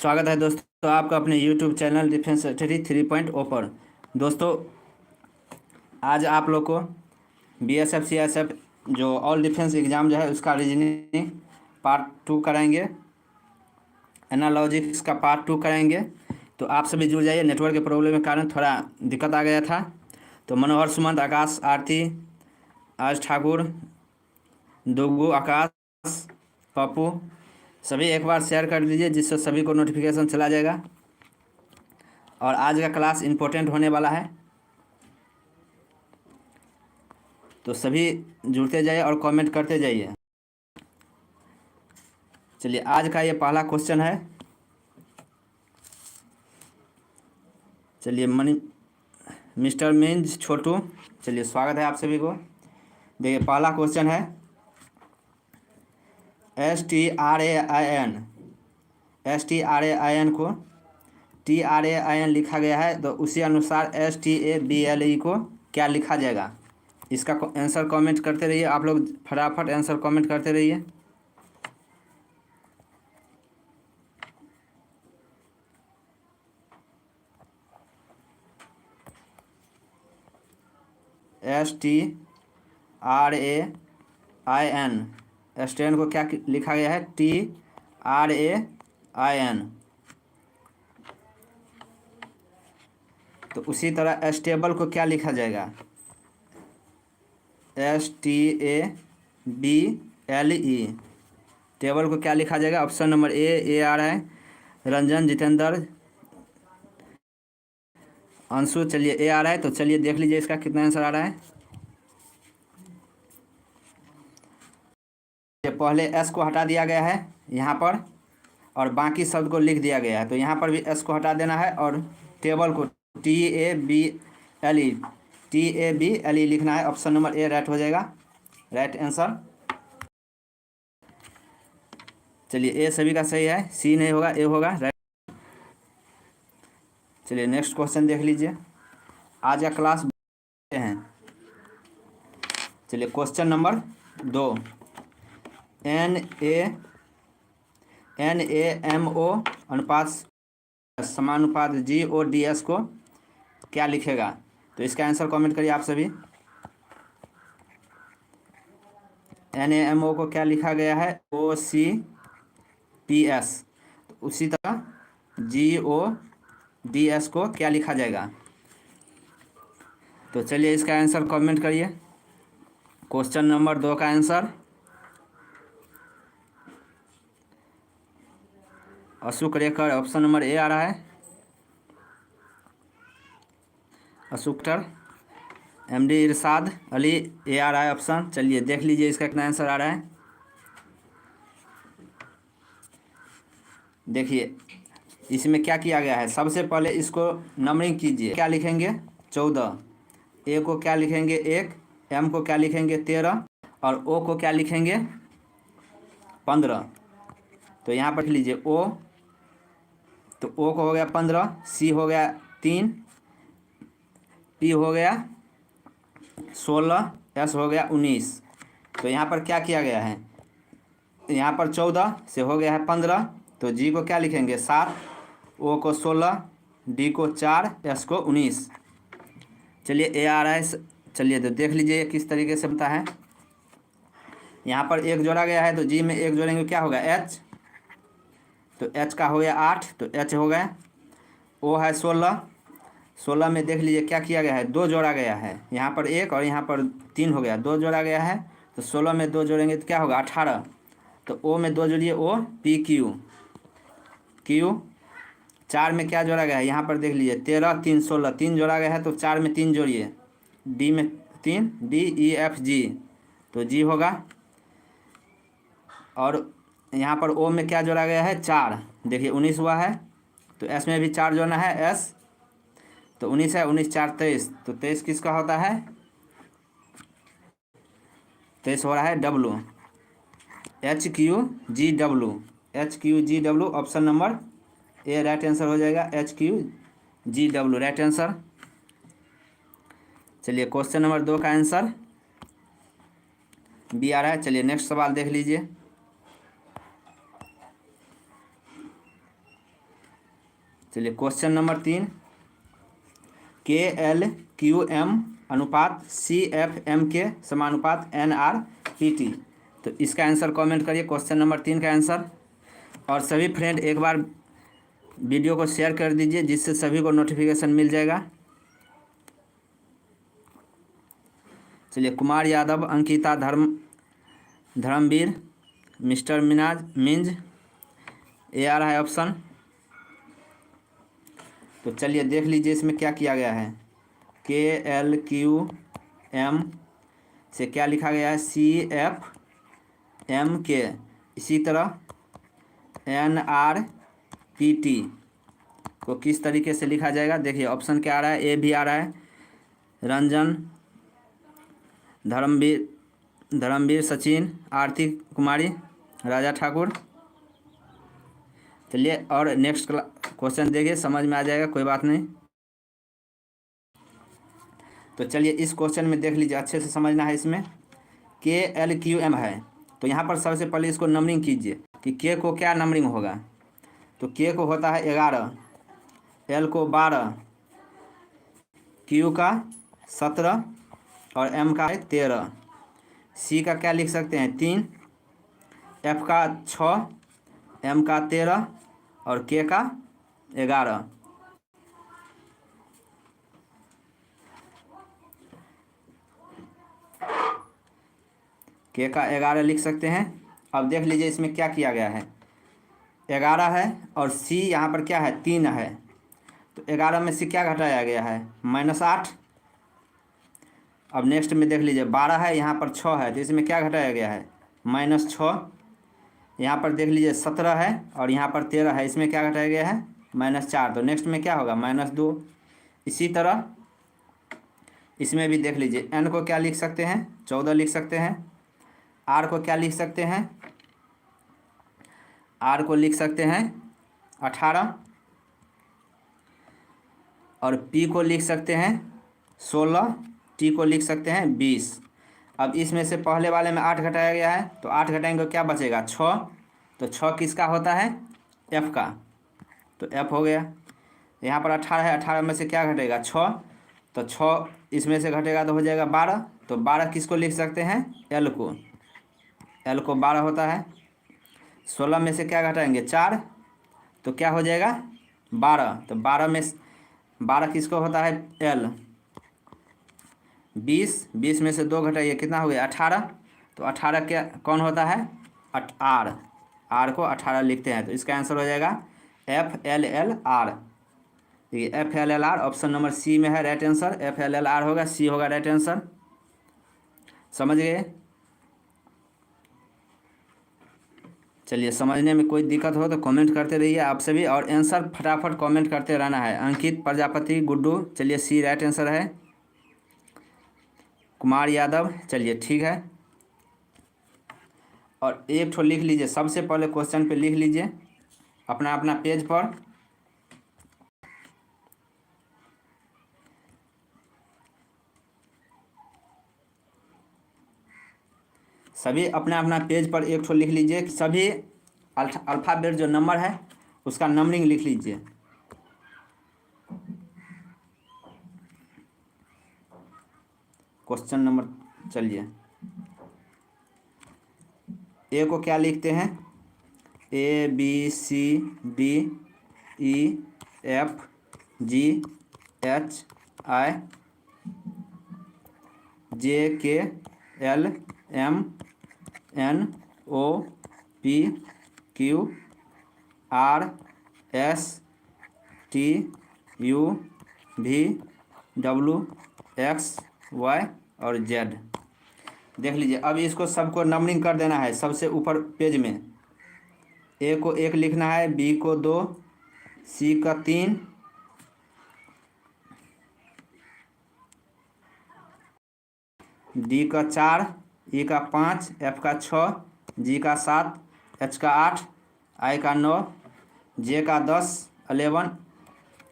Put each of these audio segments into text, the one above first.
स्वागत है दोस्तों आपका अपने YouTube चैनल डिफेंस स्टडी 3.0 पर। दोस्तों आज आप लोग को BSF CSF जो ऑल डिफेंस एग्ज़ाम जो है उसका रीजनिंग पार्ट 2 कराएंगे, एनालॉजिक्स का पार्ट 2 कराएंगे। तो आप सभी जुड़ जाइए। नेटवर्क के प्रॉब्लम के कारण थोड़ा दिक्कत आ गया था। तो मनोहर, सुमंत, आकाश, आरती, आज ठाकुर, दुग्गू, आकाश, पप्पू सभी एक बार शेयर कर दीजिए जिससे सभी को नोटिफिकेशन चला जाएगा। और आज का क्लास इम्पोर्टेंट होने वाला है, तो सभी जुड़ते जाइए और कमेंट करते जाइए। चलिए आज का ये पहला क्वेश्चन है। चलिए मिस्टर मीन्स छोटू, चलिए स्वागत है आप सभी को। देखिए पहला क्वेश्चन है STRAIN को TRAIN लिखा गया है, तो उसी अनुसार STABLE को क्या लिखा जाएगा। इसका आंसर कमेंट करते रहिए। आप लोग फटाफट आंसर कमेंट करते रहिए। STRAIN स्टैंड को क्या लिखा गया है, TRAIN। तो उसी तरह स्टेबल को क्या लिखा जाएगा, STABLE। टेबल को क्या लिखा जाएगा, ऑप्शन नंबर ए आ रहा है। रंजन, जितेंद्र, अंशु, चलिए ए आ रहा है। तो चलिए देख लीजिए इसका कितना आंसर आ रहा है। पहले एस को हटा दिया गया है यहाँ पर और बाकी शब्द को लिख दिया गया है। तो यहाँ पर भी एस को हटा देना है और टेबल को TABLE लिखना है। ऑप्शन नंबर ए राइट हो जाएगा, राइट आंसर। चलिए ए सभी का सही है, सी नहीं होगा, ए होगा, राइट। चलिए नेक्स्ट क्वेश्चन देख लीजिए। आज का क्लास हैं। चलिए क्वेश्चन नंबर 2, NaMO अनुपात समानुपात GODS को क्या लिखेगा। तो इसका आंसर कमेंट करिए आप सभी। NaMO को क्या लिखा गया है, OCPS। तो उसी तरह GODS को क्या लिखा जाएगा। तो चलिए इसका आंसर कमेंट करिए। क्वेश्चन नंबर 2 का आंसर अशोक रेखर, ऑप्शन नंबर ए आ रहा है। अशोकर, MD इरशाद अली, ए आ रहा है ऑप्शन। चलिए देख लीजिए इसका कितना आंसर आ रहा है। देखिए इसमें क्या किया गया है, सबसे पहले इसको नंबरिंग कीजिए। क्या लिखेंगे 14, ए को क्या लिखेंगे 1, M को क्या लिखेंगे 13 और O को क्या लिखेंगे 15। तो यहाँ पर लिख लीजिए O, तो O को हो गया 15, C हो गया 3, P हो गया 16, S हो गया 19। तो यहाँ पर क्या किया गया है, यहाँ पर 14 से हो गया है 15, तो G को क्या लिखेंगे 7, O को 16, D को 4, S को 19। चलिए ए आ रहा है। चलिए तो देख लीजिए किस तरीके से बनता है। यहाँ पर 1 जोड़ा गया है, तो G में 1 जोड़ेंगे क्या होगा H, तो H का हो गया 8, तो H हो गया। O है 16, 16 में देख लीजिए क्या किया गया है, 2 जोड़ा गया है। यहाँ पर 1 और यहाँ पर 3 हो गया, 2 जोड़ा गया है। तो 16 में 2 जोड़ेंगे तो क्या होगा 18। तो O में 2 जोड़िए O, PQ, Q। 4 में क्या जोड़ा गया है, यहाँ पर देख लीजिए 13, 3, 16, 3 जोड़ा गया है। तो 4 में 3 जोड़िए, D में 3, DEFG, तो G होगा। और यहाँ पर O में क्या जोड़ा गया है 4, देखिए 19 हुआ है। तो S में भी 4 जोड़ना है, S, तो 19 है, 19 4 23, तो 23 किसका होता है, 23 हो रहा है W, HQGW, ऑप्शन नंबर ए राइट आंसर हो जाएगा, HQGW राइट आंसर। चलिए क्वेश्चन नंबर 2 का आंसर बी आ रहा है। चलिए नेक्स्ट सवाल देख लीजिए। चलिए क्वेश्चन नंबर 3, KLQM अनुपात CFM के समानुपात NRPT। तो इसका आंसर कमेंट करिए, क्वेश्चन नंबर 3 का आंसर। और सभी फ्रेंड एक बार वीडियो को शेयर कर दीजिए, जिससे सभी को नोटिफिकेशन मिल जाएगा। चलिए कुमार यादव, अंकिता, धर्मवीर, मिस्टर मिंज, ये आ रहा है ऑप्शन। तो चलिए देख लीजिए इसमें क्या किया गया है। KLQM से क्या लिखा गया है, CFM के, इसी तरह NRPT को किस तरीके से लिखा जाएगा। देखिए ऑप्शन क्या आ रहा है, ए भी आ रहा है, रंजन, धर्मवीर, सचिन, आरती कुमारी, राजा ठाकुर। चलिए और नेक्स्ट क्वेश्चन देखिए, समझ में आ जाएगा, कोई बात नहीं। तो चलिए इस क्वेश्चन में देख लीजिए, अच्छे से समझना है। इसमें KLQM है, तो यहाँ पर सबसे पहले इसको नंबरिंग कीजिए कि K को क्या नंबरिंग होगा। तो K को होता है 11, L को 12, Q का 17 और M का 13। C का क्या लिख सकते हैं, 3, F का 6, M का 13 और K का 11। K का 11 लिख सकते हैं। अब देख लीजिए इसमें क्या किया गया है, 11 है और C यहाँ पर क्या है, 3 है। तो 11 में से क्या घटाया गया है, -8। अब नेक्स्ट में देख लीजिए 12 है, यहाँ पर 6 है, तो इसमें क्या घटाया गया है, -6। यहाँ पर देख लीजिए 17 है और यहाँ पर 13 है, इसमें क्या घटाया गया है, -4। तो नेक्स्ट में क्या होगा, -2। इसी तरह इसमें भी देख लीजिए, N को क्या लिख सकते हैं, 14 लिख सकते हैं। R को क्या लिख सकते हैं, R को लिख सकते हैं 18 और P को लिख सकते हैं 16, T को लिख सकते हैं 20। अब इसमें से पहले वाले में 8 घटाया गया है, तो 8 घटाएंगे तो क्या बचेगा, 6। तो 6 किसका होता है, F का, तो F हो गया। यहाँ पर 18 है, 18 में से क्या घटेगा, 6, तो 6 इसमें से घटेगा तो हो जाएगा 12। तो 12 किसको लिख सकते हैं, L को, L को 12 होता है। 16 में से क्या घटाएंगे, 4, तो क्या हो जाएगा 12। तो 12 में 12 किसको होता है, L। 20 में से 2 घटाइए, कितना हो गया, 18। तो 18 क्या कौन होता है, R को 18 लिखते हैं। तो इसका आंसर हो जाएगा FLLR। देखिए FLLR ऑप्शन नंबर C में है राइट आंसर, FLLR होगा, C होगा राइट आंसर। समझ गए। चलिए समझने में कोई दिक्कत हो तो कमेंट करते रहिए आप सभी, और आंसर फटाफट कमेंट करते रहना है। अंकित प्रजापति, गुड्डू, चलिए C राइट आंसर है। कुमार यादव, चलिए ठीक है। और एक ठो लिख लीजिए, सबसे पहले क्वेश्चन पे लिख लीजिए अपना अपना पेज पर। सभी अपना अपना पेज पर एक ठो लिख लीजिए, सभी अल्फ़ाबेट जो नंबर है उसका नंबरिंग लिख लीजिए। क्वेश्चन नंबर, चलिए ए को क्या लिखते हैं, ABCDEFGHIJKLMNOPQRSTUVWXY और Z। देख लीजिए अब इसको सबको नंबरिंग कर देना है। सबसे ऊपर पेज में A को 1 लिखना है, B को 2, C का 3, D का 4, E का 5, F का 6, G का 7, H का 8, I का 9, J का 10 11,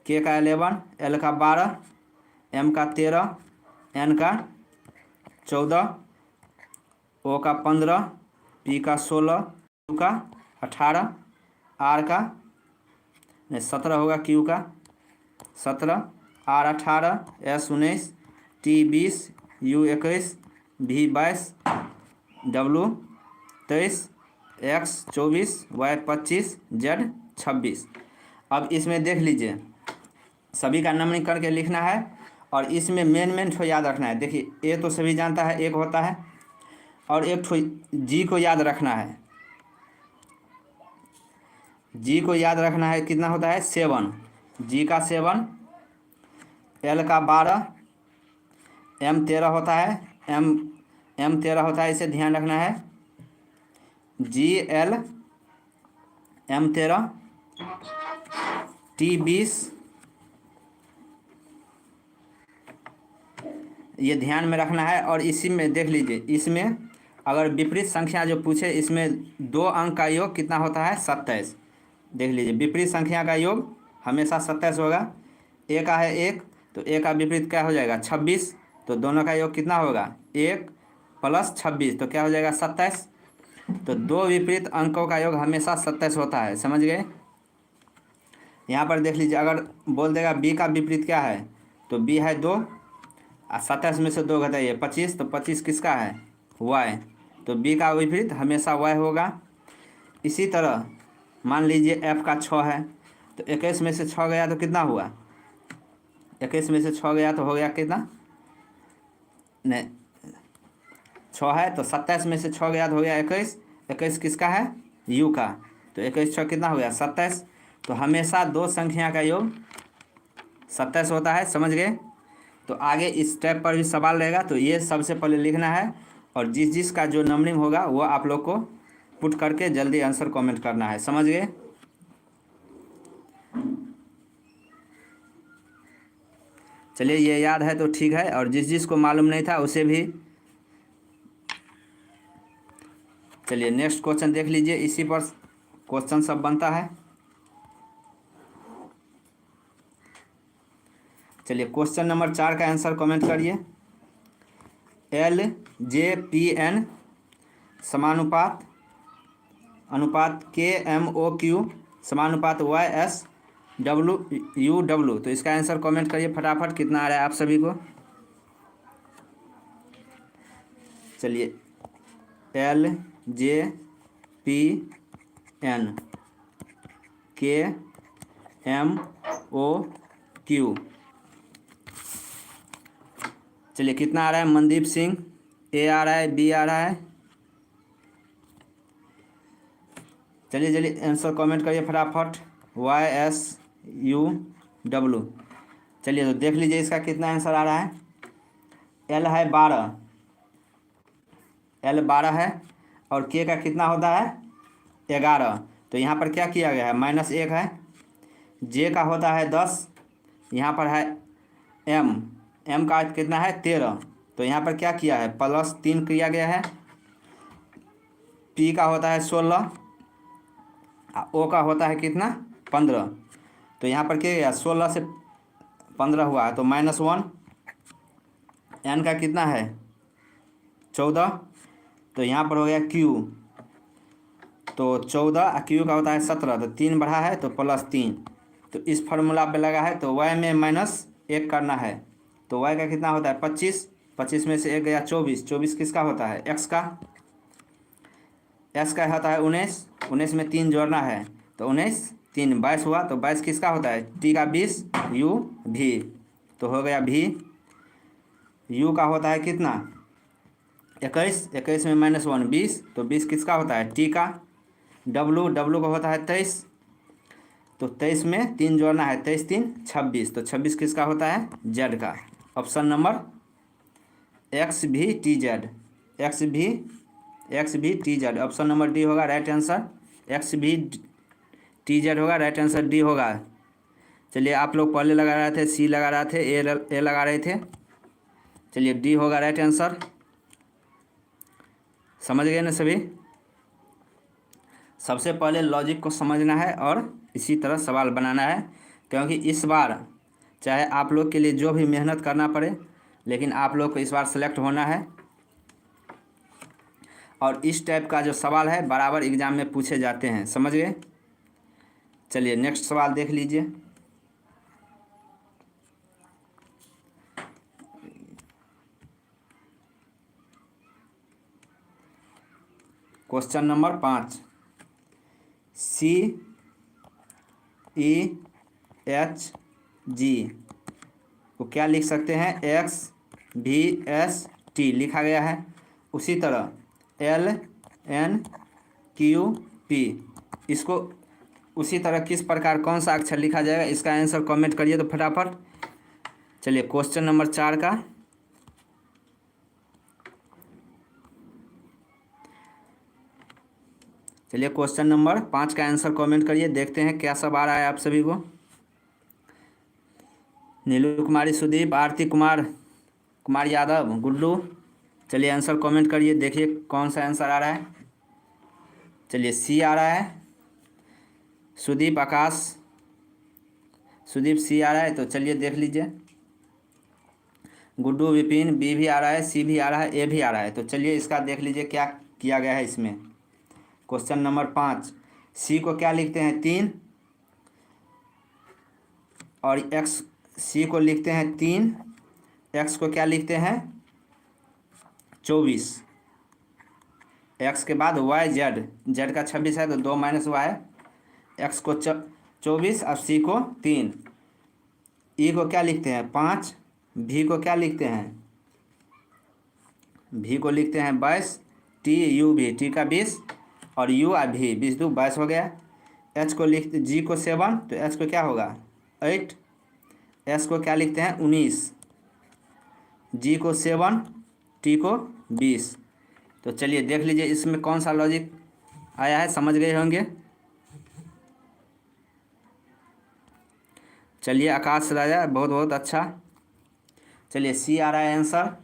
K का 11, L का 12, M का 13, N का 14, O का 15, P का 16, Q का 18, R का नहीं 17 होगा क्यू का, 17, आर 18, एस 19, टी 20, यू 21, भी 22, डब्लू 23, एक्स 24, वाई 25, जेड 26। अब इसमें देख लीजिए, सभी का नंबरिंग करके लिखना है और इसमें मेन ठो याद रखना है। देखिए ए तो सभी जानता है एक होता है, और एक ठो जी को याद रखना है। जी को याद रखना है, कितना होता है 7, जी का 7, एल का 12, एम 13 होता है, एम 13 होता है, इसे ध्यान रखना है। जी एल एम 13, टी 20, ये ध्यान में रखना है। और इसी में देख लीजिए, इसमें अगर विपरीत संख्या जो पूछे, इसमें 2 अंक का योग कितना होता है 27। देख लीजिए, विपरीत संख्या का योग हमेशा 27 होगा। ए का है 1, तो ए का विपरीत क्या हो जाएगा 26, तो दोनों का योग कितना होगा 1 + 26, तो क्या हो जाएगा 27। तो 2 विपरीत अंकों का योग हमेशा 27 होता है, समझ गए। यहाँ पर देख लीजिए, अगर बोल देगा बी का विपरीत क्या है, तो बी है 2, 27 में से 2 घटाइए 25, तो 25 किसका है वाई, तो बी का विपरीत हमेशा वाई होगा। इसी तरह मान लीजिए एफ का 6 है, तो 21 में से 6 गया तो कितना हुआ, 21 में से 6 गया तो हो गया कितना, नहीं 6 है, तो 27 में से 6 गया तो हो गया 21, 21 किसका है यू का, तो 21 6 कितना हो गया 27। तो हमेशा 2 संख्या का योग 27 होता है, समझ गए। तो आगे इस स्टेप पर भी सवाल रहेगा, तो ये सबसे पहले लिखना है, और जिस का जो नंबरिंग होगा वो आप लोग को पुट करके जल्दी आंसर कमेंट करना है, समझ गए। चलिए ये याद है तो ठीक है, और जिस को मालूम नहीं था उसे भी। चलिए नेक्स्ट क्वेश्चन देख लीजिए, इसी पर क्वेश्चन सब बनता है। चलिए क्वेश्चन नंबर 4 का आंसर कमेंट करिए। LJPN समानुपात अनुपात KMOQ समानुपात YSWUW, तो इसका आंसर कमेंट करिए फटाफट, कितना आ रहा है आप सभी को। चलिए LJPN KMOQ, चलिए कितना आ रहा है मनदीप सिंह, ए आ रहा है, बी आ रहा है। चलिए आंसर कमेंट करिए फटाफट, YSUW। चलिए तो देख लीजिए इसका कितना आंसर आ रहा है। एल है 12, एल 12 है, और के का कितना होता है 11, तो यहाँ पर क्या किया गया है -1 है। जे का होता है 10, यहाँ पर है एम का कितना है 13, तो यहाँ पर क्या किया है +3 किया गया है। पी का होता है 16, ओ का होता है कितना 15, तो यहाँ पर क्या गया 16 से 15 हुआ है, तो -1। एन का कितना है 14, तो यहाँ पर हो गया क्यू, तो 14, क्यू का होता है 17, तो 3 बढ़ा है तो +3, तो इस फार्मूला पे लगा है, तो y में -1 करना है, तो y का कितना होता है 25, 25 में से 1 गया 24, 24 किसका होता है x का, s का होता है 19, 19 में 3 जोड़ना है, तो 19 3 22 हुआ, तो 22 किसका होता है t का 20, u भी, तो हो गया भी। u का होता है कितना 21, 21 में -1 20, तो 20 किसका होता है t का। w का होता है 23, तो 23 में 3 जोड़ना है, 23 3 26, तो 26 किसका होता है z का। Option number XVTZ, XVTZ, option number D होगा राइट आंसर, XVTZ होगा राइट आंसर, डी होगा। चलिए आप लोग पहले लगा रहे थे सी लगा रहे थे, ए लगा रहे थे, चलिए डी होगा राइट आंसर, समझ गए ना सभी। सबसे पहले लॉजिक को समझना है और इसी तरह सवाल बनाना है, क्योंकि इस बार चाहे आप लोग के लिए जो भी मेहनत करना पड़े, लेकिन आप लोग को इस बार सेलेक्ट होना है। और इस टाइप का जो सवाल है बराबर एग्जाम में पूछे जाते हैं, समझ गए। चलिए नेक्स्ट सवाल देख लीजिए। क्वेश्चन नंबर 5, CEHG को क्या लिख सकते हैं? XVST लिखा गया है। उसी तरह LNQP इसको उसी तरह किस प्रकार कौन सा अक्षर लिखा जाएगा? इसका आंसर कमेंट करिए तो फटाफट। चलिए क्वेश्चन नंबर 4 का चलिए क्वेश्चन नंबर 5 का आंसर कमेंट करिए, देखते हैं क्या सब आ रहा है आप सभी को। नीलू कुमारी, सुदीप, आरती कुमार, कुमार यादव, गुड्डू, चलिए आंसर कमेंट करिए, देखिए कौन सा आंसर आ रहा है। चलिए सी आ रहा है। सुदीप, आकाश, सुदीप सी आ रहा है, तो चलिए देख लीजिए। गुड्डू, विपिन, बी भी आ रहा है, सी भी आ रहा है, ए भी आ रहा है। तो चलिए इसका देख लीजिए क्या किया गया है इसमें। क्वेश्चन नंबर 5, सी को क्या लिखते हैं? 3 और एक्स, सी को लिखते हैं 3, एक्स को क्या लिखते हैं? 24, एक्स के बाद वाई जेड, जेड का 26 है तो 2 माइनस वाई, एक्स को 24 और सी को 3। ई को क्या लिखते हैं? 5, भी को क्या लिखते हैं? भी को लिखते हैं 22, टी यू भी, टी का 20 और यू आ भी, 20 2 22 हो गया। एच को लिखते, जी को 7 तो एच को क्या होगा? 8, एस को क्या लिखते हैं? 19, जी को 7, टी को 20। तो चलिए देख लीजिए इसमें कौन सा लॉजिक आया है, समझ गए होंगे। चलिए आकाश राजा, बहुत बहुत अच्छा। चलिए सी आ रहा है आंसर।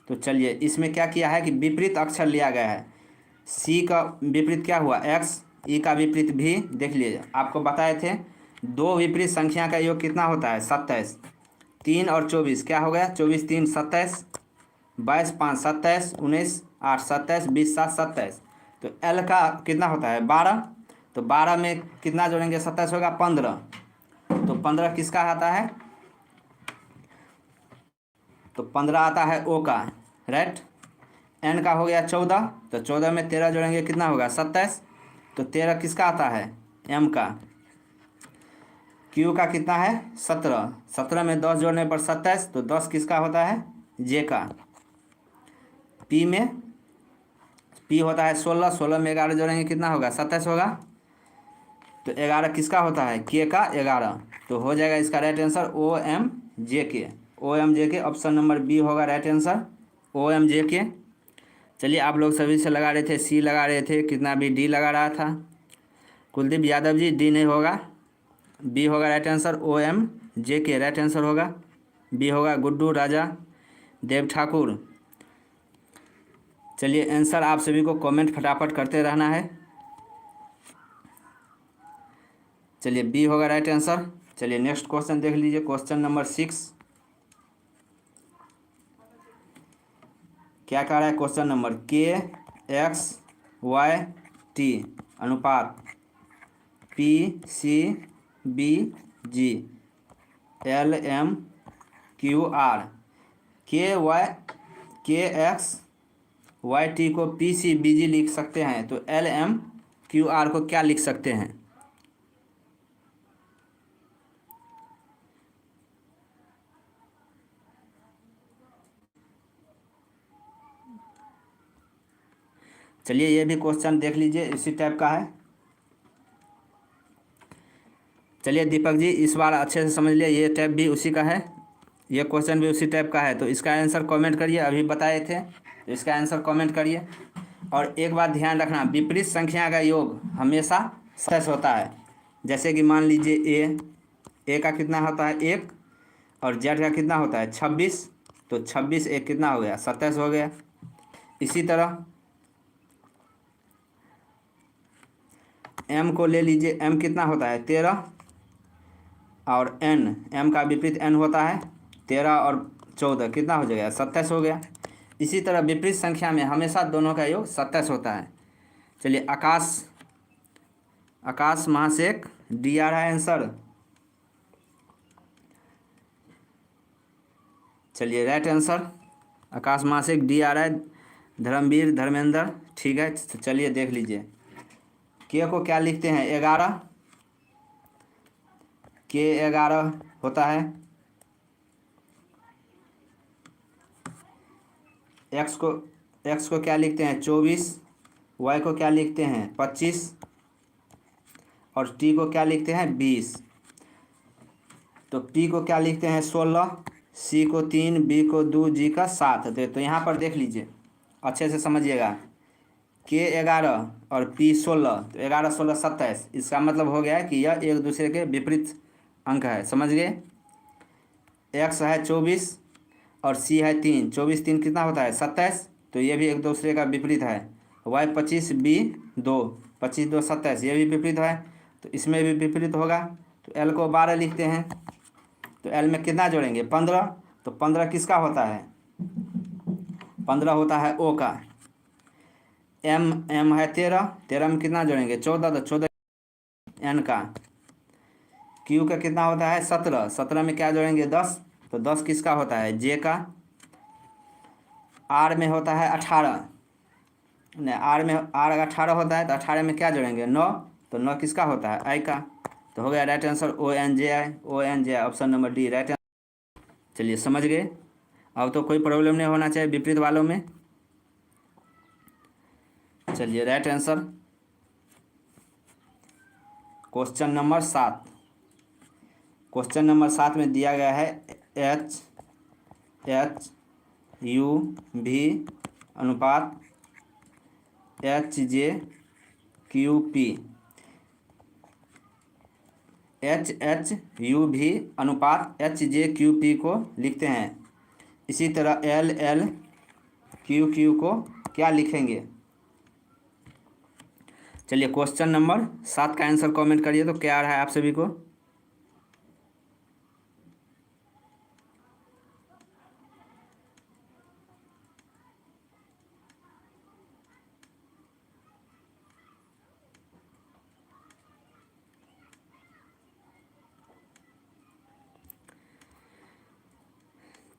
तो चलिए इसमें क्या किया है कि विपरीत अक्षर लिया गया है। सी का विपरीत क्या हुआ? एक्स, ई का विपरीत भी। देख लीजिए आपको बताए थे 2 विपरीत संख्या का योग कितना होता है? 27। 3 और 24 क्या हो गया? 24 3 27, 22 5 27, 19 8 27, 20 7 27। तो एल का कितना होता है? 12। तो 12 में कितना जोड़ेंगे? 27 होगा 15। तो 15 किसका आता है? तो 15 आता है ओ का, राइट। एन का हो गया 14, तो 14 में 13 जोड़ेंगे कितना होगा? 27। तो 13 किसका आता है? एम का। क्यू का कितना है? 17, 17 में 10 जोड़ने पर 27, तो 10 किसका होता है? जे का। पी में, पी होता है 16, 16 में 11 जोड़ेंगे कितना होगा? 27 होगा। तो 11 किसका होता है? के का 11। तो हो जाएगा इसका right answer O M J K. O M J K, option number B होगा right answer, O M J K. चलिए आप लोग सभी से लगा रहे थे, सी लगा रहे थे, कितना भी डी लगा रहा था। कुलदीप यादव जी डी नहीं होगा, बी होगा right answer, O M J K right answer होगा, बी होगा। गुड्डू राजा, देव ठाकुर। चलिए आंसर आप सभी को कमेंट फटाफट करते रहना है। चलिए बी होगा राइट आंसर। चलिए नेक्स्ट क्वेश्चन देख लीजिए, क्वेश्चन नंबर 6 क्या कह रहा है? Question number K X Y T अनुपात P C B G L M Q R. K X Y T को पी सी बी जी लिख सकते हैं, तो एल एम क्यू आर को क्या लिख सकते हैं? चलिए ये भी क्वेश्चन देख लीजिए, इसी टाइप का है। चलिए दीपक जी इस बार अच्छे से समझ लिए, ये टाइप भी उसी का है, ये क्वेश्चन भी उसी टाइप का है। तो इसका आंसर कमेंट करिए, अभी बताए थे तो इसका आंसर कमेंट करिए। और एक बात ध्यान रखना, विपरीत संख्या का योग हमेशा सच होता है। जैसे कि मान लीजिए ए का कितना होता है? 1 और जेड का कितना होता है? 26। तो 26 एक कितना हो गया? 27 हो गया। इसी तरह एम को ले लीजिए, एम कितना होता है? 13 और एन, एम का विपरीत एन होता है 13 और 14 कितना हो जाएगा 27 हो गया। इसी तरह विपरीत संख्या में हमेशा दोनों का योग 27 होता है। चलिए आकाश महाशेख डी आ रहा है आंसर। चलिए राइट आंसर आकाश महाशेख डी आ रहा है। धर्मवीर धर्मेंद्र ठीक है। तो चलिए देख लीजिए के को क्या लिखते हैं 11 के 11 होता है। एक्स को क्या लिखते हैं 24, वाई को क्या लिखते हैं 25 और टी को क्या लिखते हैं 20। तो पी को क्या लिखते हैं 16, सी को 3, बी को 2, जी का 7। तो यहाँ पर देख लीजिए अच्छे से समझिएगा के 11 और पी 16, तो 11 16 27। इसका मतलब हो गया है कि यह एक दूसरे के विपरीत अंक है। समझ गए। एक्स है 24 और सी है 3, 24 3 कितना होता है 27। तो ये भी एक दूसरे का विपरीत है। वाई 25, बी 2, 25 2 27, ये भी विपरीत है। तो इसमें भी विपरीत होगा। तो एल को 12 लिखते हैं। तो एल में कितना जोड़ेंगे 15। तो 15 किसका होता है 15 होता है ओ का। एम है 13 में कितना जोड़ेंगे 14। तो 14 एन का। क्यू का कितना होता है 17 में क्या जोड़ेंगे 10। तो 10 किसका होता है जे का। आर में होता है 18, नहीं आर 18 होता है। तो 18 में क्या जोड़ेंगे 9। तो 9 किसका होता है आई का। तो हो गया right answer ONJI option number D right answer. चलिए समझ गए। अब तो कोई प्रॉब्लम नहीं होना चाहिए विपरीत वालों में। चलिए right answer question number 7। Question number 7 में दिया गया है HUV अनुपात HJQP। HUV अनुपात HJQP को लिखते हैं। इसी तरह LLQQ को क्या लिखेंगे। चलिए क्वेश्चन नंबर 7 का आंसर कमेंट करिए तो क्या आ रहा है आप सभी को।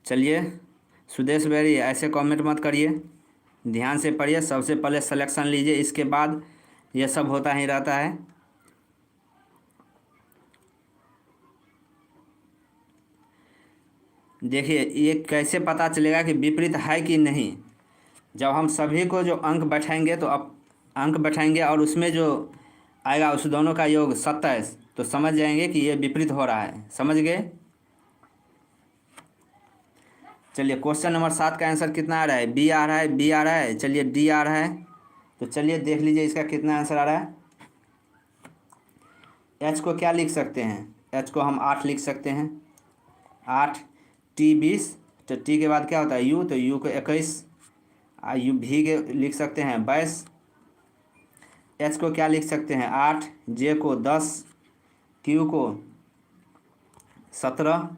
चलिए सुदेश बेरी ऐसे कमेंट मत करिए, ध्यान से पढ़िए। सबसे पहले सिलेक्शन लीजिए, इसके बाद यह सब होता ही रहता है। देखिए ये कैसे पता चलेगा कि विपरीत है कि नहीं। जब हम सभी को जो अंक बैठाएंगे तो अब अंक बैठाएंगे और उसमें जो आएगा उस दोनों का योग 27, तो समझ जाएंगे कि ये विपरीत हो रहा है। समझ गए। चलिए क्वेश्चन नंबर 7 का आंसर कितना आ रहा है बी आ रहा है, बी आ रहा है। चलिए डी आ रहा है। तो चलिए देख लीजिए इसका कितना आंसर आ रहा है। एच को क्या लिख सकते हैं, एच को हम 8 लिख सकते हैं 8। टी 20, तो टी के बाद क्या होता है यू, तो यू को 21। यू भी के लिख सकते हैं 22। एच को क्या लिख सकते हैं 8, जे को 10, क्यू को 17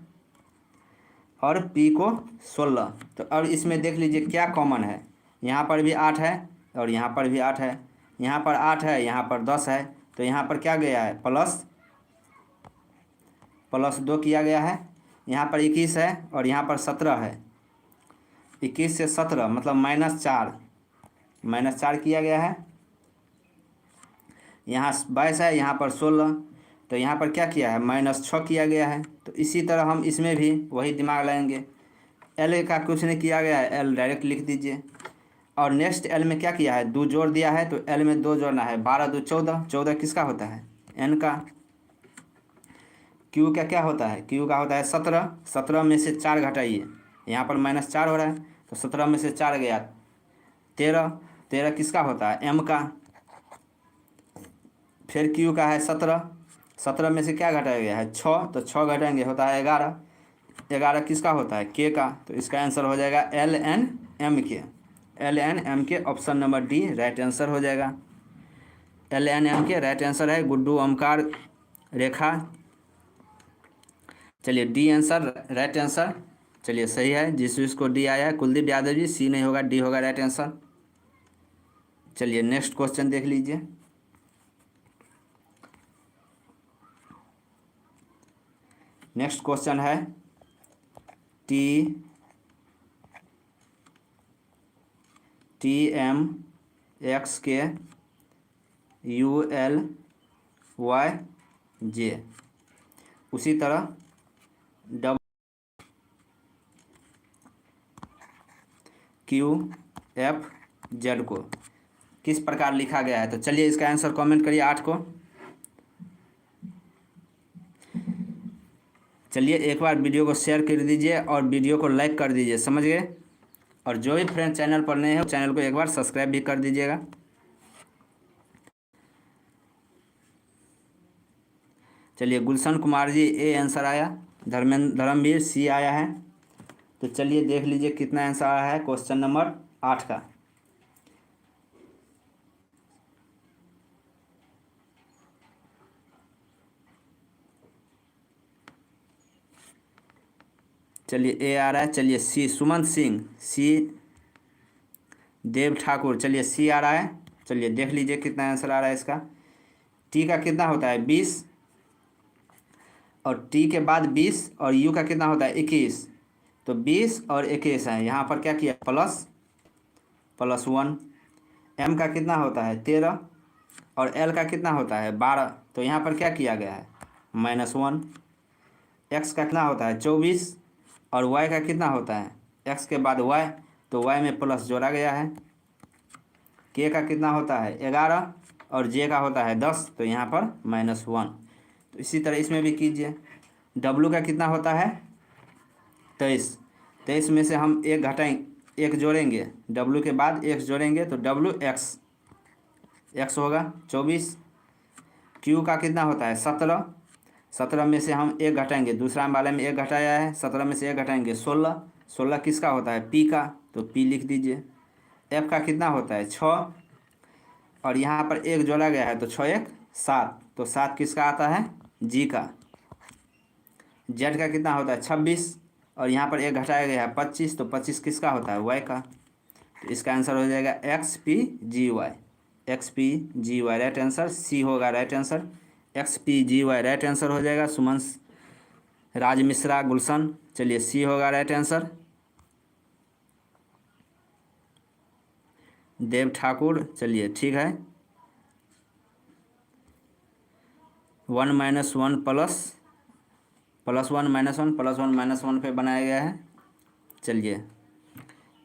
और पी को 16। तो अब इसमें देख लीजिए क्या कॉमन है। यहाँ पर भी 8 है और यहाँ पर भी 8 है। यहाँ पर 8 है, यहाँ पर 10 है। तो यहाँ पर क्या गया है प्लस 2 किया गया है। यहाँ पर 21 है और यहाँ पर 17 है। 21 से 17 मतलब -4 किया गया है। यहाँ 22 है, यहाँ पर 16। तो यहाँ पर क्या किया है -6 किया गया है। तो इसी तरह हम इसमें भी वही दिमाग लगाएंगे। एल का कुछ नहीं किया गया है, एल डायरेक्ट लिख दीजिए। और नेक्स्ट एल में क्या किया है 2 जोड़ दिया है। तो एल में 2 जोड़ना है 12 2 14। 14 किसका होता है एन का। क्यू का क्या होता है क्यू का होता है 17। 17 में से 4 घटाइए, यहाँ पर -4 हो रहा है। तो 17 में से 4 गया 13। 13 किसका होता है एम का। फिर क्यू का है 17। 17 में से क्या घटाया गया है 6। तो 6 घटाएंगे होता है 11। 11 किसका होता है के का। तो इसका आंसर हो जाएगा LNM के option number D right answer हो जाएगा। LNM के राइट आंसर है गुड्डू ओमकार रेखा। चलिए डी आंसर राइट आंसर चलिए सही है, जिसको डी आया है कुलदीप यादव जी, सी नहीं होगा, डी होगा राइट आंसर। चलिए नेक्स्ट क्वेश्चन देख लीजिए। नेक्स्ट क्वेश्चन है TMX ULYJ। उसी तरह QFZ को किस प्रकार लिखा गया है? तो चलिए इसका आंसर कमेंट करिए 8 को। चलिए एक बार वीडियो को शेयर कर दीजिए और वीडियो को लाइक कर दीजिए, समझ गए। और जो भी फ्रेंड चैनल पर नए हैं चैनल को एक बार सब्सक्राइब भी कर दीजिएगा। चलिए गुलशन कुमार जी ए आंसर आया, धर्मवीर सी आया है। तो चलिए देख लीजिए कितना आंसर आया है क्वेश्चन नंबर 8 का। चलिए ए आ रहा है। चलिए सी सुमन सिंह, सी देव ठाकुर, चलिए सी आ रहा है। चलिए देख लीजिए कितना आंसर आ रहा है इसका। टी का कितना होता है 20, और टी के बाद 20 और यू का कितना होता है 21। तो 20 और 21 है, यहाँ पर क्या किया +1। एम का कितना होता है 13 और एल का कितना होता है 12। तो यहाँ पर क्या किया गया है -1। एक्स का कितना होता है 24 और वाई का कितना होता है एक्स के बाद वाई, तो वाई में प्लस जोड़ा गया है। के का कितना होता है 11 और जे का होता है 10, तो यहाँ पर -1। तो इसी तरह इसमें भी कीजिए। डब्लू का कितना होता है 23 में से हम एक घटाएंगे, एक जोड़ेंगे, डब्लू के बाद एक्स जोड़ेंगे तो डब्लू एक्स होगा 24। क्यू का कितना होता है 17 में से हम एक घटाएंगे, दूसरा वाले में एक घटाया है, 17 में से एक घटाएंगे 16 किसका होता है पी का, तो पी लिख दीजिए। एफ का कितना होता है 6 और यहाँ पर एक जोड़ा गया है तो 6 1 7, तो 7 किसका आता है जी का। जेड का कितना होता है 26 और यहाँ पर एक घटाया गया है 25, तो 25 किसका होता है वाई का। तो इसका आंसर हो जाएगा XPGY राइट आंसर। सी होगा right answer, XPGY right answer हो जाएगा। सुमन राज मिश्रा गुलशन, चलिए सी होगा राइट आंसर। देव ठाकुर, चलिए ठीक है। 1 - 1 +1 पे बनाया गया है। चलिए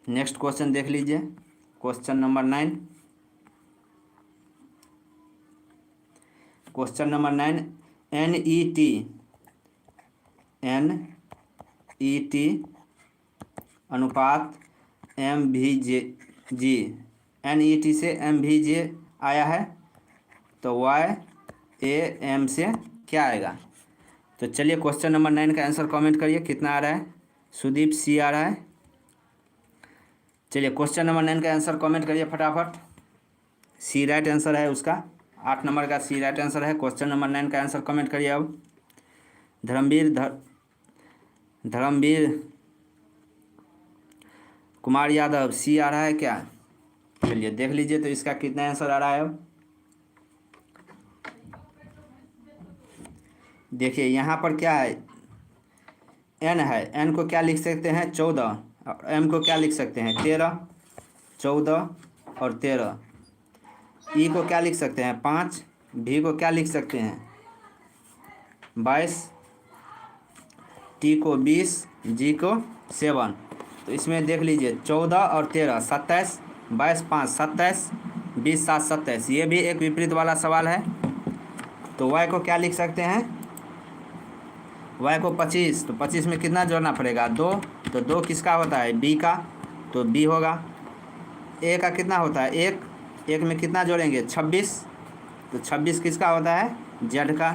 नेक्स्ट क्वेश्चन देख लीजिए, question number 9। Question number 9 NET अनुपात MVJ। NET से MVJ आया है, तो YAM से क्या आएगा। तो चलिए क्वेश्चन नंबर 9 का आंसर कमेंट करिए कितना आ रहा है। सुदीप सी आ रहा है। चलिए क्वेश्चन नंबर 9 का आंसर कमेंट करिए फटाफट। सी राइट आंसर है उसका, 8 नंबर का सी राइट आंसर है। क्वेश्चन नंबर 9 का आंसर कमेंट करिए। अब धर्मवीर कुमार यादव सी आ रहा है क्या। चलिए देख लीजिए तो इसका कितना आंसर आ रहा है। अब देखिए यहाँ पर क्या है, एन है, एन को क्या लिख सकते हैं 14, और एम को क्या लिख सकते हैं 13, 14 और 13। ई को क्या लिख सकते हैं 5, भी को क्या लिख सकते हैं 22, टी को 20, जी को 7। तो इसमें देख लीजिए 14 और 13 27, 22 5 27, 20 7 27। ये भी एक विपरीत वाला सवाल है। तो वाई को क्या लिख सकते हैं, वाई को 25, तो 25 में कितना जोड़ना पड़ेगा 2, तो 2 किसका होता है बी का, तो बी होगा। ए का कितना होता है 1 में कितना जोड़ेंगे 26, तो 26 किसका होता है जेड का।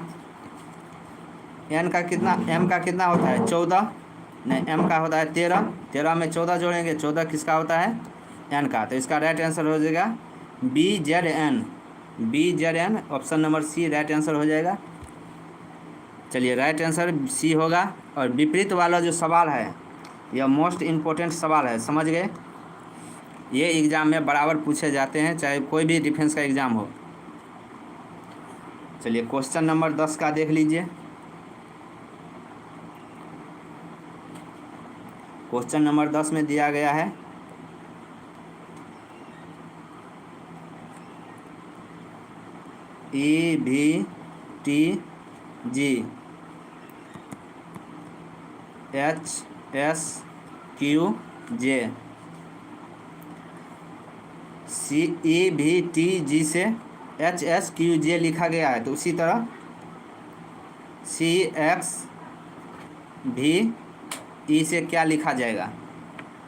एम का कितना होता है 14, नहीं एम का होता है 13 में 14 जोड़ेंगे, 14 किसका होता है एन का। तो इसका राइट आंसर हो जाएगा BZN, option number C right answer हो जाएगा। चलिए राइट आंसर सी होगा। और विपरीत वाला जो सवाल है यह मोस्ट इम्पोर्टेंट सवाल है, समझ गए। ये एग्ज़ाम में बराबर पूछे जाते हैं, चाहे कोई भी डिफेंस का एग्ज़ाम हो। चलिए क्वेश्चन नंबर 10 का देख लीजिए। क्वेश्चन नंबर 10 में दिया गया है EVTG HSQJ। EVTG से HSQJ लिखा गया है, तो उसी तरह CXVE से क्या लिखा जाएगा।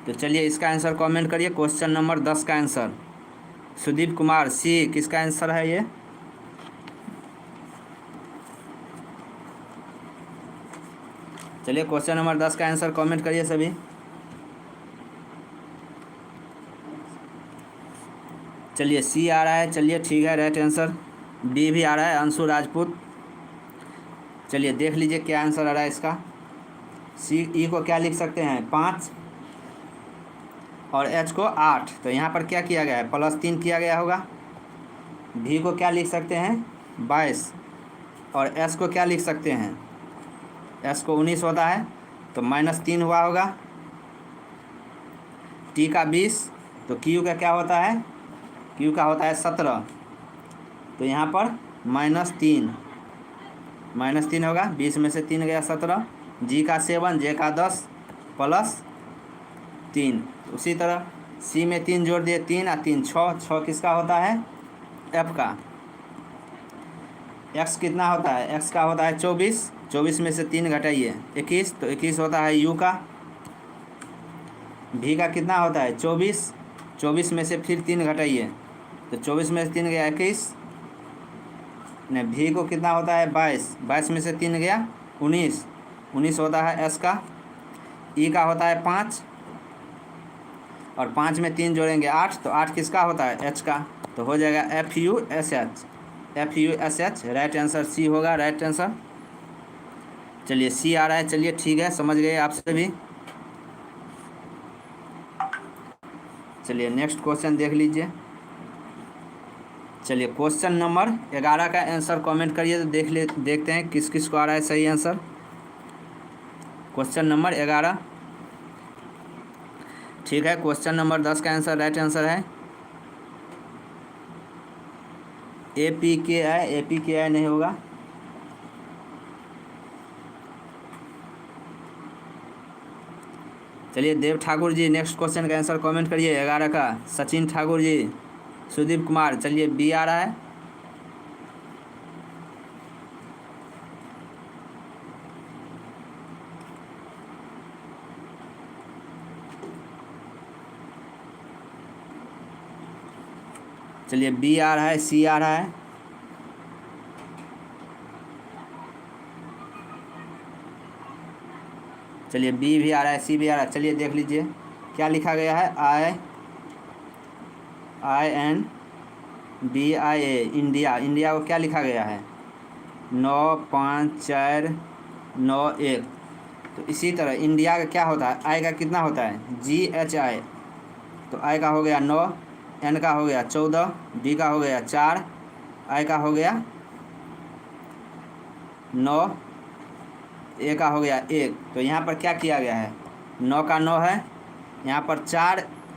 तो चलिए इसका आंसर कमेंट करिए। क्वेश्चन नंबर 10 का आंसर सुदीप कुमार सी, किसका आंसर है ये। चलिए क्वेश्चन नंबर 10 का आंसर कमेंट करिए सभी। चलिए सी आ रहा है, चलिए ठीक है, राइट आंसर। बी भी आ रहा है, अंशु राजपूत। चलिए देख लीजिए क्या आंसर आ रहा है इसका। ई को क्या लिख सकते हैं 5 और एच को 8, तो यहाँ पर क्या किया गया है +3 किया गया होगा। भी को क्या लिख सकते हैं 22 और एस को क्या लिख सकते हैं, एस को 19 होता है तो -3 हुआ होगा। टी का 20, तो क्यू का क्या होता है, क्यू का होता है 17, तो यहाँ पर -3 होगा। 20 में से 3 गया 17। जी का 7, जे का 10 +3। उसी तरह सी में 3 जोड़ दिए, 3 और 3 6 किसका होता है एफ का। एक्स कितना होता है, एक्स का होता है 24 में से 3 घटाइए 21, तो 21 होता है यू का। भी का कितना होता है 24 में से फिर 3 घटाइए, तो 24 में से 3 गया 21। नहीं, भी को कितना होता है 22 में से 3 गया 19 होता है एस का। ई का होता है 5 और 5 में 3 जोड़ेंगे 8, तो 8 किसका होता है एच का, तो हो जाएगा FUSH। राइट आंसर सी होगा, राइट आंसर। चलिए सी आ रहा है, चलिए ठीक है, समझ गए आप सभी। चलिए नेक्स्ट क्वेश्चन देख लीजिए। चलिए क्वेश्चन नंबर 11 का आंसर कमेंट करिए, तो देखते हैं किस किस को आ रहा है सही आंसर। क्वेश्चन नंबर 11 ठीक है। क्वेश्चन नंबर 10 का आंसर राइट आंसर है APKI नहीं होगा। चलिए देव ठाकुर जी नेक्स्ट क्वेश्चन का आंसर कमेंट करिए 11 का। सचिन ठाकुर जी, सुदीप कुमार, चलिए बी आ रहा है। चलिए बी आ रहा है, सी आ रहा है। चलिए बी भी आ रहा है, सी भी आ रहा है। चलिए देख लीजिए क्या लिखा गया है INDIA इंडिया को क्या लिखा गया है 95491। तो इसी तरह इंडिया का क्या होता है, आई का कितना होता है GHI, तो आई का हो गया 9, एन का हो गया 14, डी का हो गया 4, आई का हो गया 9, ए का हो गया 1। तो यहाँ पर क्या किया गया है 9 का 9 है, यहाँ पर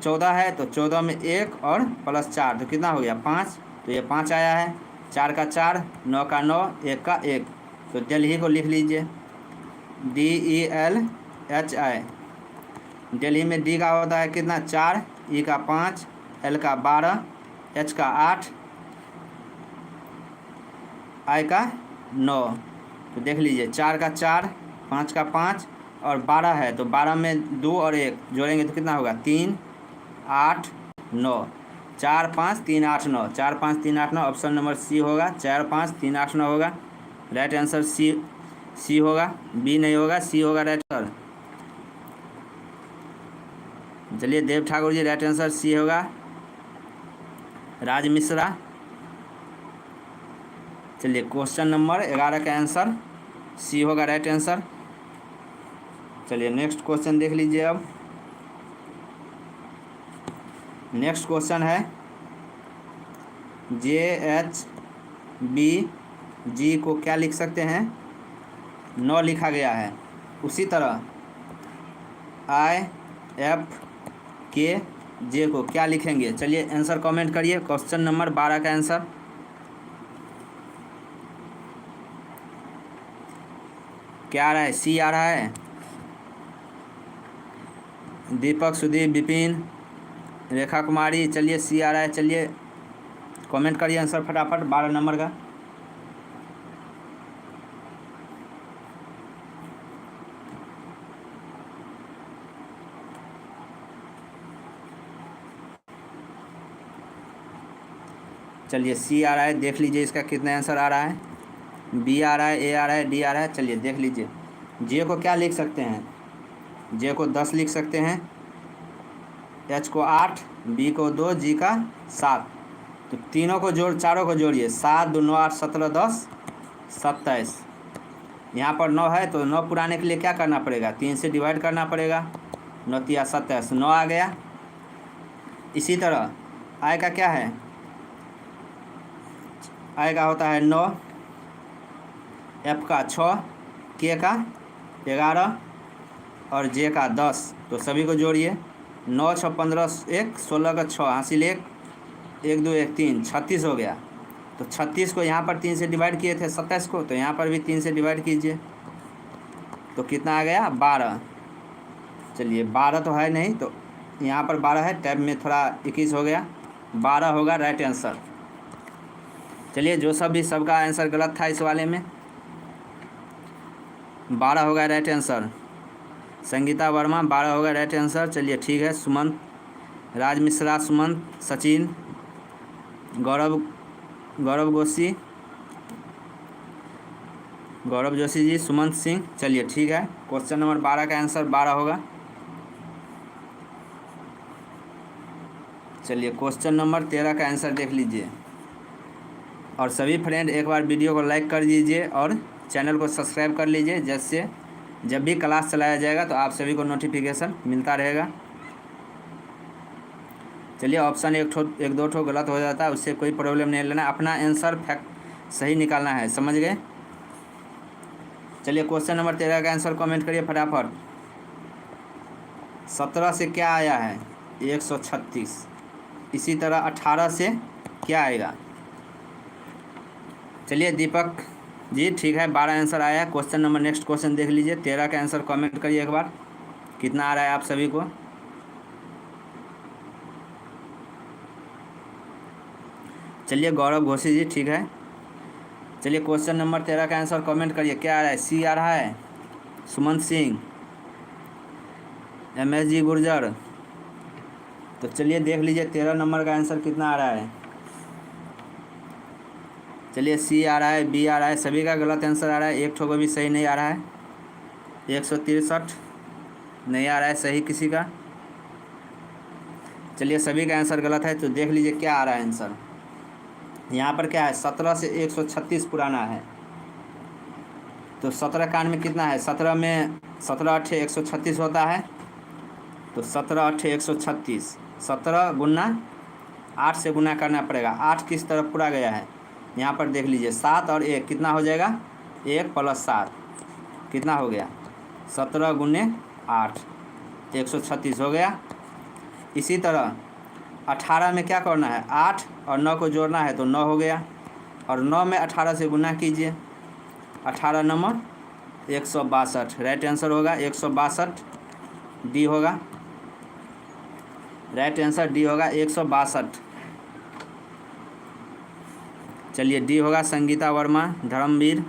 14 है, तो 14 में 1 और +4 तो कितना हो गया 5, तो ये 5 आया है। 4 का 4, 9 का 9, 1 का 1, तो दिल्ली को लिख लीजिए DELHI। दिल्ली में डी का होता है कितना 4, ई का 5, एल का 12, एच का 8, आई का 9। तो देख लीजिए 4 का 4, 5 का 5 और 12 है, तो 12 में 2 और 1 जोड़ेंगे तो कितना होगा 3 8 9, 4 5 3 8 9, 4 5 3 8 9, ऑप्शन नंबर सी होगा, 4 5 3 8 9 होगा। राइट आंसर सी होगा, बी नहीं होगा, सी होगा राइट आंसर। चलिए देव Thakur ji right answer C होगा। राज मिश्रा, चलिए क्वेश्चन नंबर 11 का आंसर सी होगा राइट आंसर। चलिए नेक्स्ट क्वेश्चन देख लीजिए। अब नेक्स्ट क्वेश्चन है JHBG को क्या लिख सकते हैं, 9 लिखा गया है। उसी तरह IFKJ को क्या लिखेंगे, चलिए आंसर कमेंट करिए। क्वेश्चन नंबर 12 का आंसर क्या आ रहा है, सी आ रहा है। दीपक, सुदीप, विपिन, रेखा कुमारी, चलिए सी आ रहा है। चलिए कमेंट करिए आंसर फटाफट 12 नंबर का। चलिए सी आ रहा है, देख लीजिए इसका कितना आंसर आ रहा है। बी आ रहा है, ए आ रहा है, डी आ रहा है। चलिए देख लीजिए। जे को क्या लिख सकते हैं, जे को 10 लिख सकते हैं, एच को 8, बी को 2, जी का 7। तो चारों को जोड़िए। 7 2 9 8 17 10 27। यहाँ पर 9 है तो 9 पुराने के लिए क्या करना पड़ेगा, 3 से डिवाइड करना पड़ेगा। 9 3 27, 9 आ गया। इसी तरह आई का क्या है, आई का होता है 9, एफ का 6, के का 11 और जे का 10। तो सभी को जोड़िए। 9 6 15 1 16 का 6 हासिल 1 1 2 1 3 36 हो गया। तो 36 को यहाँ पर 3 से डिवाइड किए थे 27 को, तो यहाँ पर भी 3 से डिवाइड कीजिए। तो कितना आ गया, 12। चलिए 12 तो है नहीं, तो यहाँ पर 12 है, टैब में थोड़ा 21 हो गया। 12 होगा राइट आंसर। चलिए जो सबका आंसर गलत था इस वाले में, 12 होगा राइट आंसर। संगीता वर्मा 12 होगा राइट आंसर। चलिए ठीक है। सुमंत, राज मिश्रा, सुमंत, सचिन, गौरव जोशी जी, सुमंत सिंह। चलिए ठीक है। क्वेश्चन नंबर 12 का आंसर 12 होगा। चलिए क्वेश्चन नंबर 13 का आंसर देख लीजिए। और सभी फ्रेंड एक बार वीडियो को लाइक कर दीजिए और चैनल को सब्सक्राइब कर लीजिए, जिससे जब भी क्लास चलाया जाएगा तो आप सभी को नोटिफिकेशन मिलता रहेगा। चलिए ऑप्शन एक दो ठो गलत हो जाता है, उससे कोई प्रॉब्लम नहीं लेना, अपना आंसर फैक्ट सही निकालना है, समझ गए। चलिए क्वेश्चन नंबर 13 का आंसर कमेंट करिए फटाफट। 17 से क्या आया है, 136। इसी तरह 18 से क्या आएगा। चलिए दीपक जी ठीक है, 12 आंसर आया है। क्वेश्चन नंबर नेक्स्ट क्वेश्चन देख लीजिए। 13 का आंसर कमेंट करिए एक बार, कितना आ रहा है आप सभी को। चलिए गौरव घोषी जी ठीक है। चलिए क्वेश्चन नंबर 13 का आंसर कमेंट करिए, क्या आ रहा है, सी आ रहा है। सुमंत सिंह, MS जी गुर्जर। तो चलिए देख लीजिए 13 नंबर का आंसर कितना आ रहा है। चलिए सी आ रहा है, बी आ रहा है, सभी का गलत आंसर आ रहा है। एक ठो को भी सही नहीं आ रहा है। 163 नहीं आ रहा है सही किसी का। चलिए सभी का आंसर गलत है, तो देख लीजिए क्या आ रहा है आंसर। यहाँ पर क्या है, 17 से 136 पुराना है। तो 17 कान में कितना है, 17 में 17 8 136 होता है। तो 17 8 136, 17 गुना 8 से गुना करना पड़ेगा। 8 किस तरफ पूरा गया है, यहाँ पर देख लीजिए। 7 और 1 कितना हो जाएगा, 1 + 7 कितना हो गया, 17 गुने 8 136 हो गया। इसी तरह 18 में क्या करना है, 8 और 9 को जोड़ना है, तो 9 हो गया। और 9 में 18 से गुना कीजिए, 18 नंबर 162। राइट आंसर होगा 162, डी होगा। राइट आंसर डी होगा 162। चलिए डी होगा। संगीता वर्मा, धर्मवीर,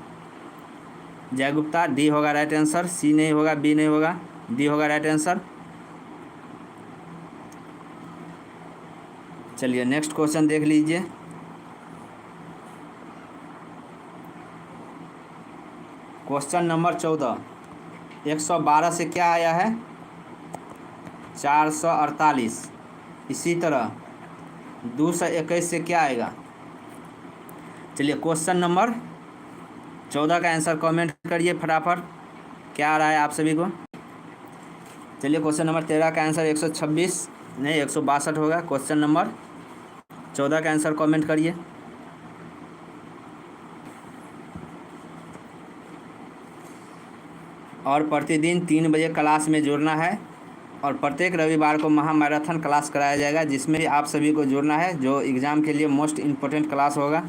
जय गुप्ता, डी होगा राइट आंसर। सी नहीं होगा, बी नहीं होगा, डी होगा राइट आंसर। चलिए नेक्स्ट क्वेश्चन देख लीजिए। क्वेश्चन नंबर 14, 112 से क्या आया है, 448। इसी तरह 221 से क्या आएगा। चलिए क्वेश्चन नंबर 14 का आंसर कमेंट करिए फटाफट, क्या आ रहा है आप सभी को। चलिए क्वेश्चन नंबर 13 का आंसर 126 नहीं 162 होगा। क्वेश्चन नंबर 14 का आंसर कमेंट करिए। और प्रतिदिन 3 बजे क्लास में जुड़ना है और प्रत्येक रविवार को महामैराथन क्लास कराया जाएगा, जिसमें आप सभी को जुड़ना है, जो एग्ज़ाम के लिए मोस्ट इम्पोर्टेंट क्लास होगा।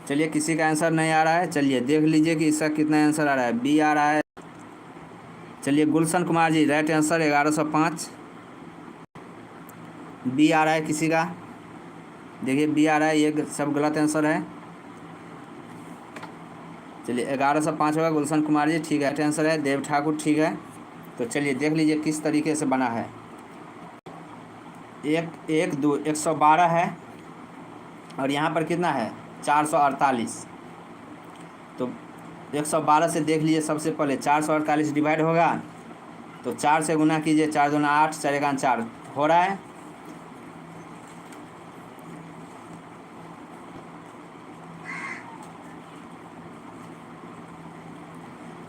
चलिए किसी का आंसर नहीं आ रहा है, चलिए देख लीजिए कि इसका कितना आंसर आ रहा है। बी आ रहा है। चलिए Gulshan Kumar ji right answer 1105। B आ रहा है किसी का, देखिए बी आ रहा है, ये सब गलत आंसर है। चलिए 1105 होगा गुलशन कुमार जी, ठीक है राइट आंसर है। देव ठाकुर ठीक है। तो चलिए देख लीजिए किस तरीके से बना है। 112 है और यहाँ पर कितना है 448। तो 112 से देख लीजिए सबसे पहले 448 डिवाइड होगा तो 4 से गुना कीजिए, 4 दूना 8, 4 एकान 4 हो रहा है।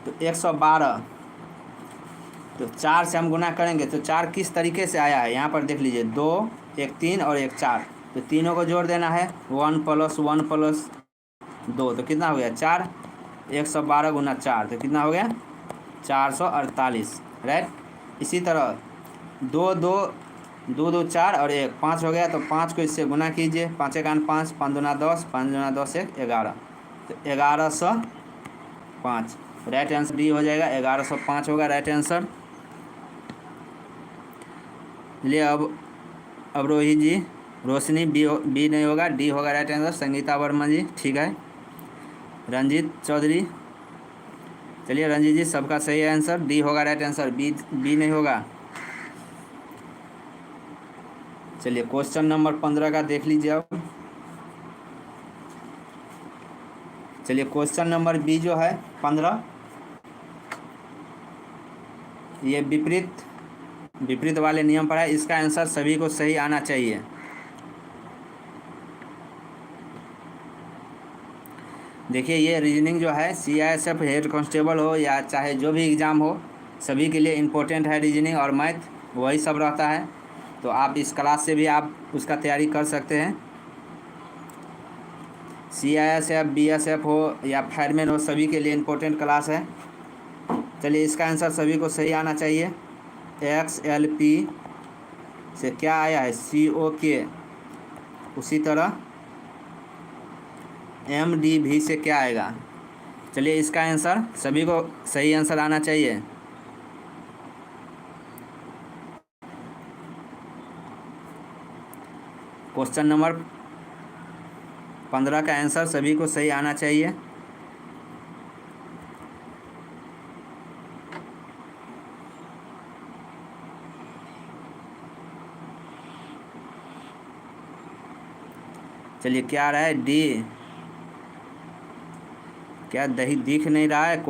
तो 112 तो 4 से हम गुना करेंगे तो 4 किस तरीके से आया है यहाँ पर देख लीजिए, 2 1 3 और 1 4, तो तीनों को जोड़ देना है। 1 + 1 + 2 तो कितना हो गया 4। 112 गुना 4 तो कितना हो गया 448 राइट। इसी तरह 2 2 2 2 4 और 1 5 हो गया, तो 5 को इससे गुना कीजिए, 5 एकान 5, 5 दूना 10, 5 दूना 10 1 11, तो 1105 राइट आंसर डी हो जाएगा। 1105 होगा राइट आंसर। चलिए अब रोहित जी, रोशनी बी नहीं होगा, डी होगा राइट आंसर। संगीता वर्मा जी ठीक है। रंजीत चौधरी, चलिए रंजीत जी सबका सही आंसर डी होगा राइट आंसर, बी नहीं होगा। चलिए क्वेश्चन नंबर 15 का देख लीजिए अब। चलिए क्वेश्चन नंबर बी जो है 15, ये विपरीत वाले नियम पर है। इसका आंसर सभी को सही आना चाहिए। देखिए ये रीजनिंग जो है CISF हेड कांस्टेबल हो या चाहे जो भी एग्ज़ाम हो, सभी के लिए इम्पोर्टेंट है रीजनिंग और मैथ, वही सब रहता है। तो आप इस क्लास से भी आप उसका तैयारी कर सकते हैं। CISF BSF हो या फायरमैन हो, सभी के लिए इम्पोर्टेंट क्लास है। चलिए इसका आंसर सभी को सही आना चाहिए। XLP से क्या आया है COK, उसी तरह MDV से क्या आएगा। चलिए इसका आंसर सभी को सही आंसर आना चाहिए। क्वेश्चन नंबर 15 का आंसर सभी को सही आना चाहिए। चलिए क्या आ रहा है डी, क्या दही दिख नहीं रहा है।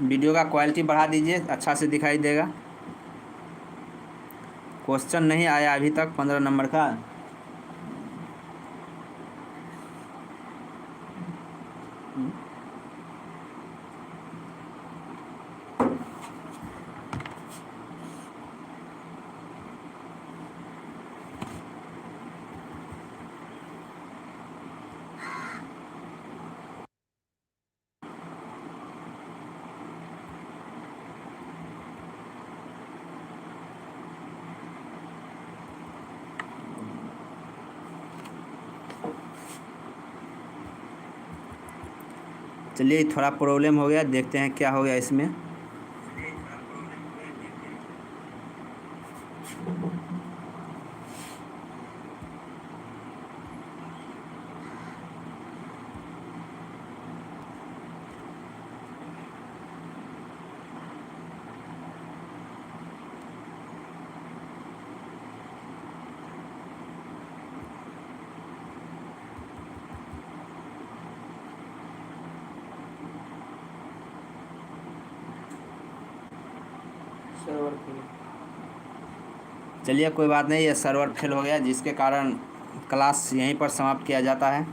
वीडियो का क्वालिटी बढ़ा दीजिए, अच्छा से दिखाई देगा। क्वेश्चन नहीं आया अभी तक 15 नंबर का। चलिए थोड़ा प्रॉब्लम हो गया, देखते हैं क्या हो गया इसमें। चलिए कोई बात नहीं, ये सर्वर फेल हो गया, जिसके कारण क्लास यहीं पर समाप्त किया जाता है।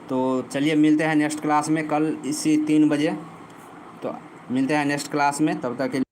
तो चलिए मिलते हैं नेक्स्ट क्लास में कल इसी 3 बजे। तो मिलते हैं नेक्स्ट क्लास में, तब तक के लिए।